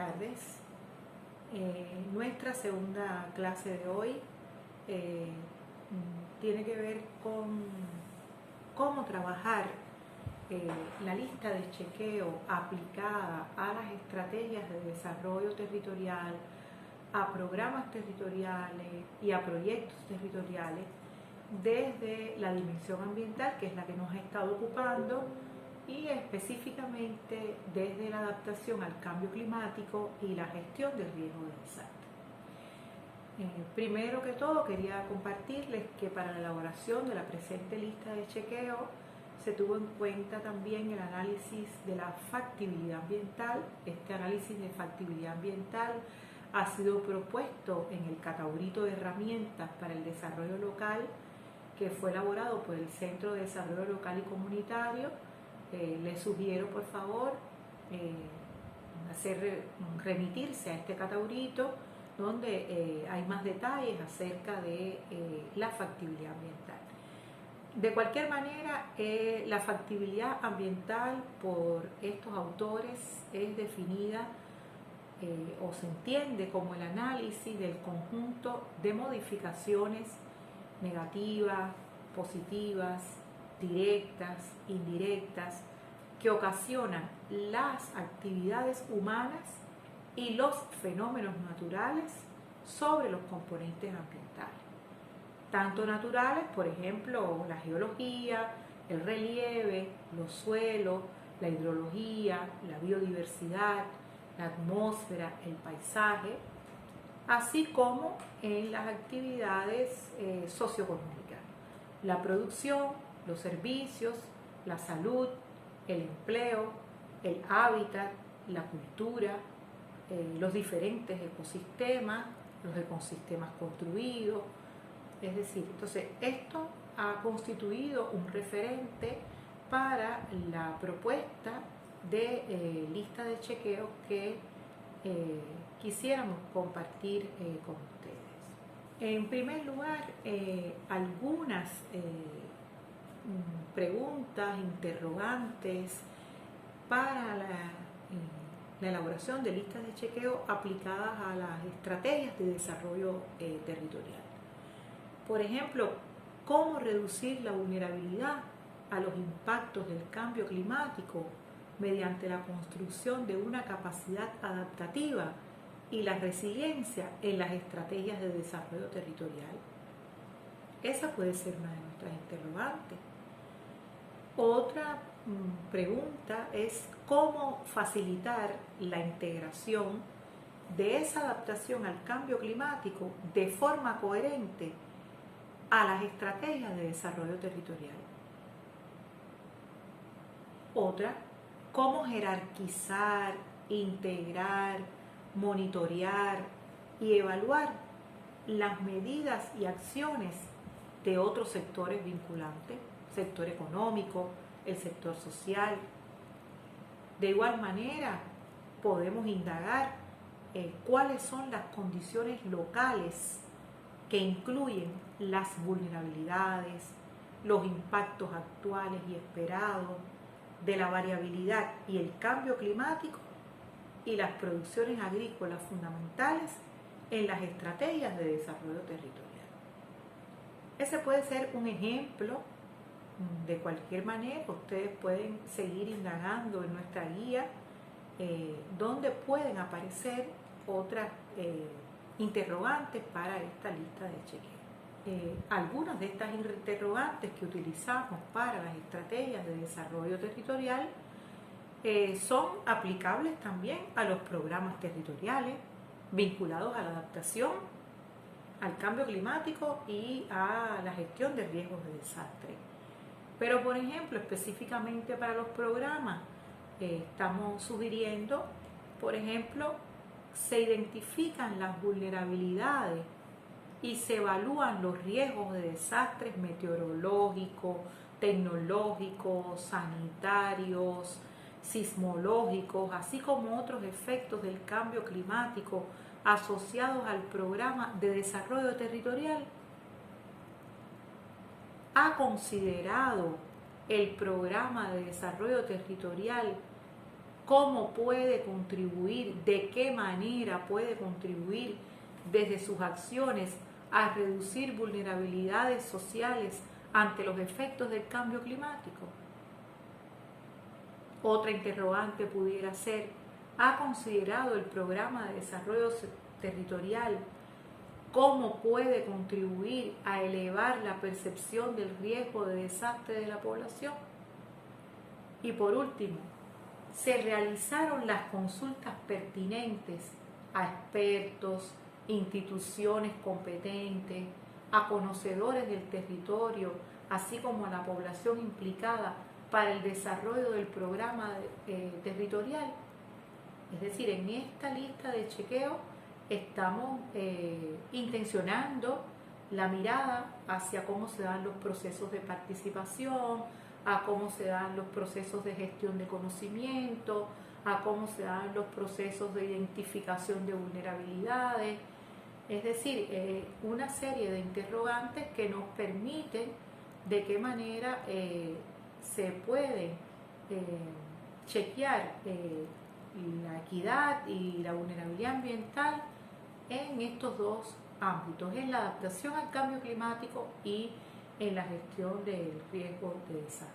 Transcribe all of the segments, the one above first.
tardes. Nuestra segunda clase de hoy tiene que ver con cómo trabajar la lista de chequeo aplicada a las estrategias de desarrollo territorial, a programas territoriales y a proyectos territoriales desde la dimensión ambiental, que es la que nos ha estado ocupando, y específicamente desde la adaptación al cambio climático y la gestión del riesgo de desastre. Primero que todo, quería compartirles que para la elaboración de la presente lista de chequeo se tuvo en cuenta también el análisis de la factibilidad ambiental. Este análisis de factibilidad ambiental ha sido propuesto en el Cataurito de Herramientas para el Desarrollo Local, que fue elaborado por el Centro de Desarrollo Local y Comunitario. Les sugiero, por favor, remitirse a este cataurito, donde hay más detalles acerca de la factibilidad ambiental. De cualquier manera, la factibilidad ambiental por estos autores es definida o se entiende como el análisis del conjunto de modificaciones negativas, positivas, directas, indirectas, que ocasionan las actividades humanas y los fenómenos naturales sobre los componentes ambientales. Tanto naturales, por ejemplo, la geología, el relieve, los suelos, la hidrología, la biodiversidad, la atmósfera, el paisaje, así como en las actividades socioeconómicas, la producción, los servicios, la salud, el empleo, el hábitat, la cultura, los diferentes ecosistemas, los ecosistemas construidos. Es decir, entonces esto ha constituido un referente para la propuesta de lista de chequeo que quisiéramos compartir con ustedes. En primer lugar, algunas preguntas, interrogantes para la elaboración de listas de chequeo aplicadas a las estrategias de desarrollo territorial. Por ejemplo, ¿cómo reducir la vulnerabilidad a los impactos del cambio climático mediante la construcción de una capacidad adaptativa y la resiliencia en las estrategias de desarrollo territorial? Esa puede ser una de nuestras interrogantes. Otra pregunta es cómo facilitar la integración de esa adaptación al cambio climático de forma coherente a las estrategias de desarrollo territorial. Otra, cómo jerarquizar, integrar, monitorear y evaluar las medidas y acciones de otros sectores vinculantes, sector económico, el sector social. De igual manera, podemos indagar cuáles son las condiciones locales que incluyen las vulnerabilidades, los impactos actuales y esperados de la variabilidad y el cambio climático y las producciones agrícolas fundamentales en las estrategias de desarrollo territorial. Ese puede ser un ejemplo. De cualquier manera, ustedes pueden seguir indagando en nuestra guía, donde pueden aparecer otras interrogantes para esta lista de chequeo. Algunas de estas interrogantes que utilizamos para las estrategias de desarrollo territorial son aplicables también a los programas territoriales vinculados a la adaptación al cambio climático y a la gestión de riesgos de desastre. Pero, por ejemplo, específicamente para los programas, estamos sugiriendo, por ejemplo, se identifican las vulnerabilidades y se evalúan los riesgos de desastres meteorológicos, tecnológicos, sanitarios, sismológicos, así como otros efectos del cambio climático asociados al programa de desarrollo territorial. ¿Ha considerado el programa de desarrollo territorial cómo puede contribuir, de qué manera puede contribuir desde sus acciones a reducir vulnerabilidades sociales ante los efectos del cambio climático. Otra interrogante pudiera ser, ¿ha considerado el programa de desarrollo territorial cómo puede contribuir a elevar la percepción del riesgo de desastre de la población? Y por último, ¿se realizaron las consultas pertinentes a expertos, instituciones competentes, a conocedores del territorio, así como a la población implicada para el desarrollo del programa territorial? Es decir, en esta lista de chequeo estamos intencionando la mirada hacia cómo se dan los procesos de participación, a cómo se dan los procesos de gestión de conocimiento, a cómo se dan los procesos de identificación de vulnerabilidades. Es decir, una serie de interrogantes que nos permiten de qué manera se puede chequear la equidad y la vulnerabilidad ambiental en estos dos ámbitos, en la adaptación al cambio climático y en la gestión del riesgo de desastre.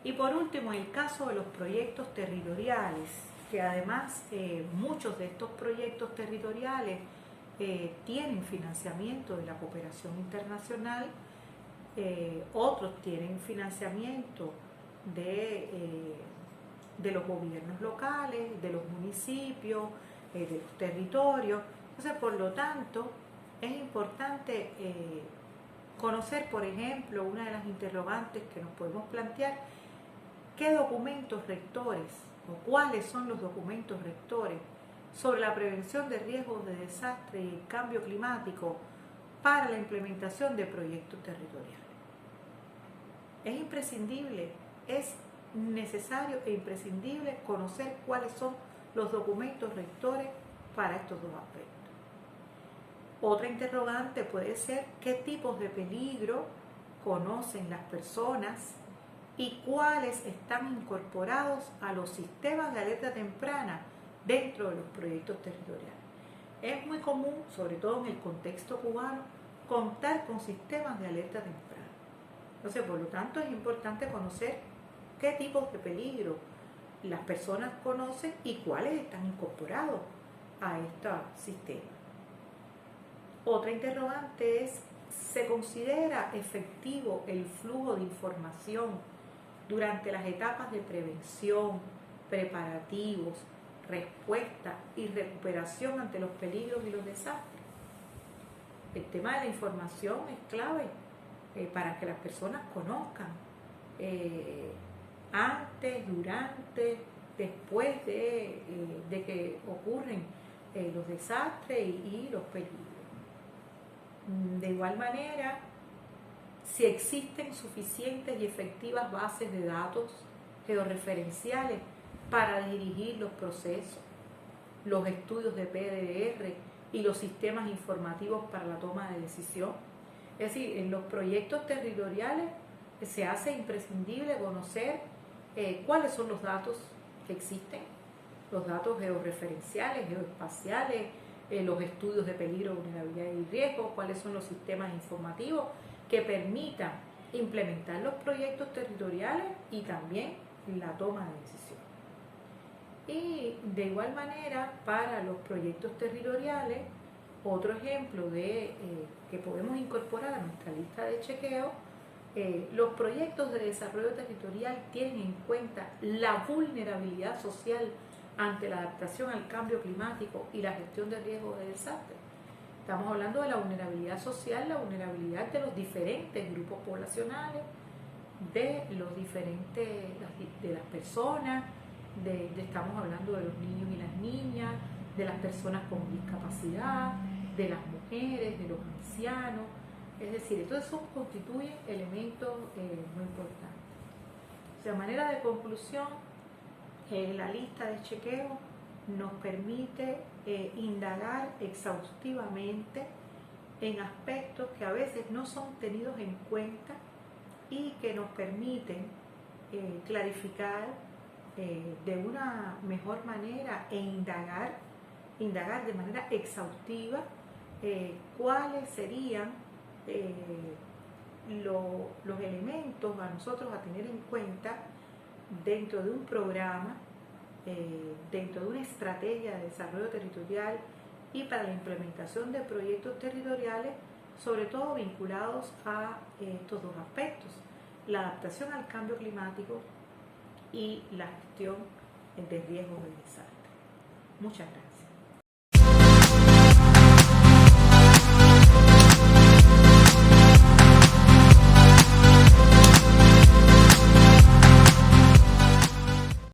Y por último, en el caso de los proyectos territoriales, que además muchos de estos proyectos territoriales tienen financiamiento de la cooperación internacional, otros tienen financiamiento de los gobiernos locales, de los municipios, de los territorios. Entonces, por lo tanto, es importante conocer, por ejemplo, una de las interrogantes que nos podemos plantear, qué documentos rectores o cuáles son los documentos rectores sobre la prevención de riesgos de desastre y el cambio climático para la implementación de proyectos territoriales. Es imprescindible, es necesario e imprescindible conocer cuáles son los documentos rectores para estos dos aspectos. Otra interrogante puede ser qué tipos de peligro conocen las personas y cuáles están incorporados a los sistemas de alerta temprana dentro de los proyectos territoriales. Es muy común, sobre todo en el contexto cubano, contar con sistemas de alerta temprana. Entonces, por lo tanto, es importante conocer qué tipos de peligro las personas conocen y cuáles están incorporados a este sistema. Otra interrogante es, ¿se considera efectivo el flujo de información durante las etapas de prevención, preparativos, respuesta y recuperación ante los peligros y los desastres? El tema de la información es clave para que las personas conozcan antes, durante, después de que ocurren los desastres y los peligros. De igual manera, si existen suficientes y efectivas bases de datos georreferenciales para dirigir los procesos, los estudios de PDR y los sistemas informativos para la toma de decisión. Es decir, en los proyectos territoriales se hace imprescindible conocer cuáles son los datos que existen, los datos georreferenciales, geoespaciales, los estudios de peligro, vulnerabilidad y riesgo, cuáles son los sistemas informativos que permitan implementar los proyectos territoriales y también la toma de decisión. Y de igual manera, para los proyectos territoriales, otro ejemplo que podemos incorporar a nuestra lista de chequeo, los proyectos de desarrollo territorial tienen en cuenta la vulnerabilidad social ante la adaptación al cambio climático y la gestión de riesgos de desastre. Estamos hablando de la vulnerabilidad social, la vulnerabilidad de los diferentes grupos poblacionales, de las personas, estamos hablando de los niños y las niñas, de las personas con discapacidad, de las mujeres, de los ancianos. Es decir, todo eso constituye elementos muy importantes. O sea, a manera de conclusión, la lista de chequeo nos permite indagar exhaustivamente en aspectos que a veces no son tenidos en cuenta y que nos permiten clarificar de una mejor manera e indagar de manera exhaustiva cuáles serían los elementos a nosotros a tener en cuenta dentro de un programa, dentro de una estrategia de desarrollo territorial y para la implementación de proyectos territoriales, sobre todo vinculados a estos dos aspectos, la adaptación al cambio climático y la gestión de riesgos de desastre. Muchas gracias.